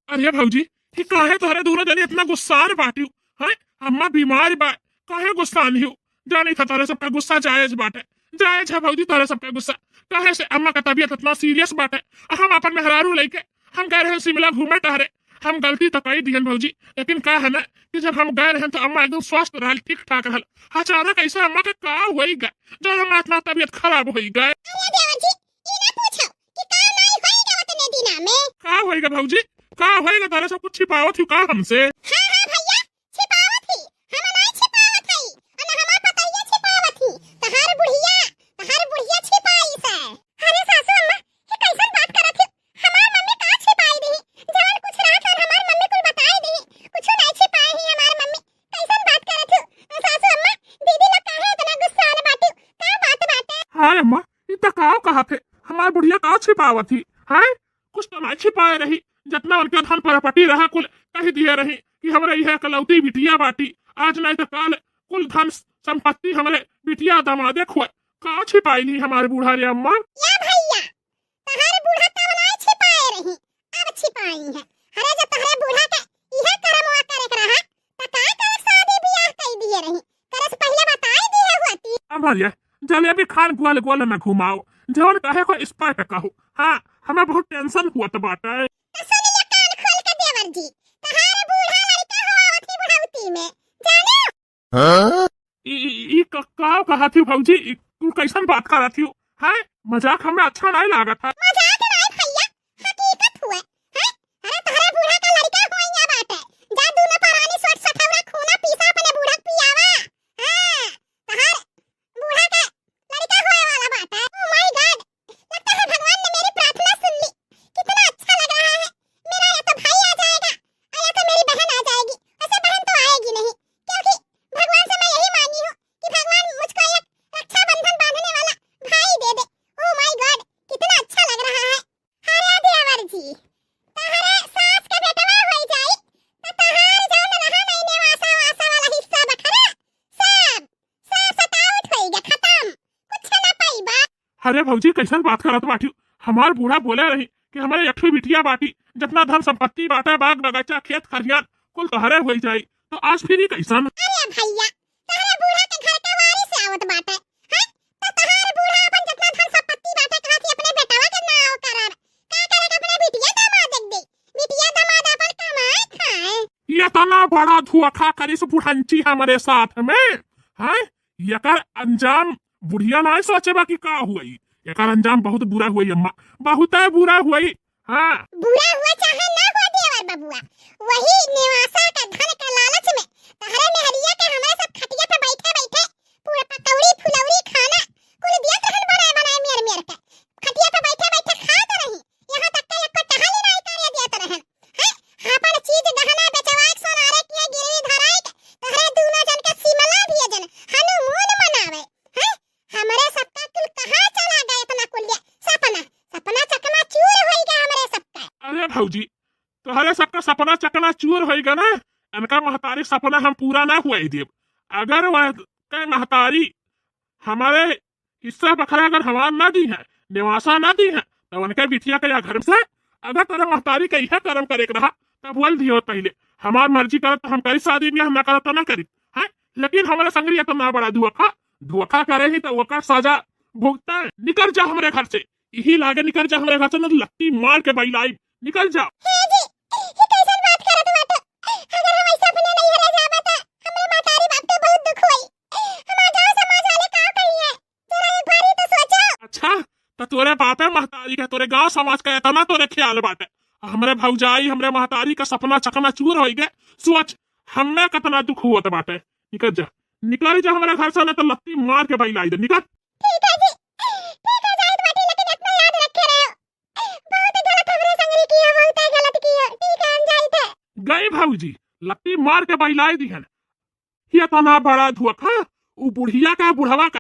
अरे भौजी कि काहे तोहरे दोनों जने इतना गुस्सार बाटियो है। अम्मा बीमार बा, काहे गुस्सानी हो। जानी था तोरे सबका गुस्सा जायज बाटे, जायज है भौजी तोरे सबका गुस्सा। काहे से अम्मा का तबीयत इतना सीरियस बाटे। हम अपन मेहरारू लेके हम गए रहे शिमला घूमे टहरे। हम गलती तो कई दिहन भौजी, लेकिन का है ना कि जब हम गए रहे तो अम्मा एकदम स्वस्थ रहल, ठीक ठाक रहल। अचानक ऐसे अम्मा के का होई गए जो अम्मा इतना तबीयत खराब होई गए। का होएगा भौजी, का होएगा तारे सब कुछ छिपावत ही का हमसे। हाँ अम्मा इतना काव कहा थे हमार बुढ़िया का छिपावत थी है। कुछ तो नहीं छिपाए रही, जितना उनके धन प्रॉपर्टी रहा कुल कही दिए रही कि हमरे यह कलौती बिटिया बाटी। आज नहीं तो कल कुल धन संपत्ति हमरे बिटिया दमादे खुए। का छिपाई नहीं हमारे बूढ़ा रे अम्मा। अम्मा जलेबी खान ग्वाल ग्वाल में घुमाओ जवन कहे को स्पाइट कहो। हाँ हमें बहुत टेंशन हुआ तो बाटे। ई का कहा थी भौजी, तू कैसन बात कर रही हो। है मजाक हमें अच्छा नहीं लगा था। अरे भौजी कैसन बात करत बाटी। हमार बूढ़ा बोले रही कि हमारे एक बिटिया बाटी, जितना धन संपत्ति बाटा बाग बगीचा खेत खरियान कुल तोहरे हो जाई। तो आज फिर ही कैसन। ये तना बड़ा धुआखा करी से बुढ़ंची हमारे साथ में है। यकर अंजाम बुढ़िया ना सोचे बाकी का हुई। एकर अंजाम बहुत बुरा हुई अम्मा, बहुत बुरा हुई। हाँ बुरा हुआ चाहे ना हुआ देवर बबुआ, वही निवासा का धन का लालच में तहरे मेहरिया के हमारे सब खटिया पे बैठे बैठे पूरा पकौड़ी फुलौड़ी खाना कुल दिया तहन बनाए बनाए मेर मेर के खटिया पे बैठे बैठे खात रही। यहाँ तक के एको टहली नहीं करे दिया रहन है। हापन चीज गहना बेचवाए सोनारे के गिरवी धराए के तहरे दूना जन के सिमला भी जन हनुमान मनावे है। हमारे सबका कुल कहां चला गया इतना कुल सपना सपना चकना चूर होई गया हमारे सबका। अरे भौजी तोहरे सबका सपना चकना चूर होगा ना, इनका महतारी सपना हम पूरा ना हुआ देव। अगर वह महतारी हमारे हिस्सा बखरा अगर हमार ना दी है, निवासा ना दी है, तो उनके बिटिया के या घर से अगर तेरे महतारी का यह कर्म करे रहा तब बोल दियो पहले हमार मर्जी करत तो हम करी शादी ब्याह ना करत तो ना करी है। लेकिन हमारे संगरिया तो ना बड़ा धुआखा करे ही तो वकर सजा भुगता है। निकल जा हमारे घर से, यही लागे निकल जा हमारे घर से, न लत्ती मार के बैलाई निकल जा। अच्छा तो तोरे बापे महतारी का तोरे गांव समाज का इतना तोरे ख्याल बाटे। हमरे भौजाई हमरे महतारी का सपना चकना चूर हो गए। सोच हमें कितना दुख हुआ बाटे। निकल जा, निकल जा हमारे घर से, न तो लत्ती मार के बैलाई दे। निकल गई भौजी लत्ती मार के बैलाई दी है। ये तना बड़ा धुआखा उ बुढ़िया का बुढ़वा का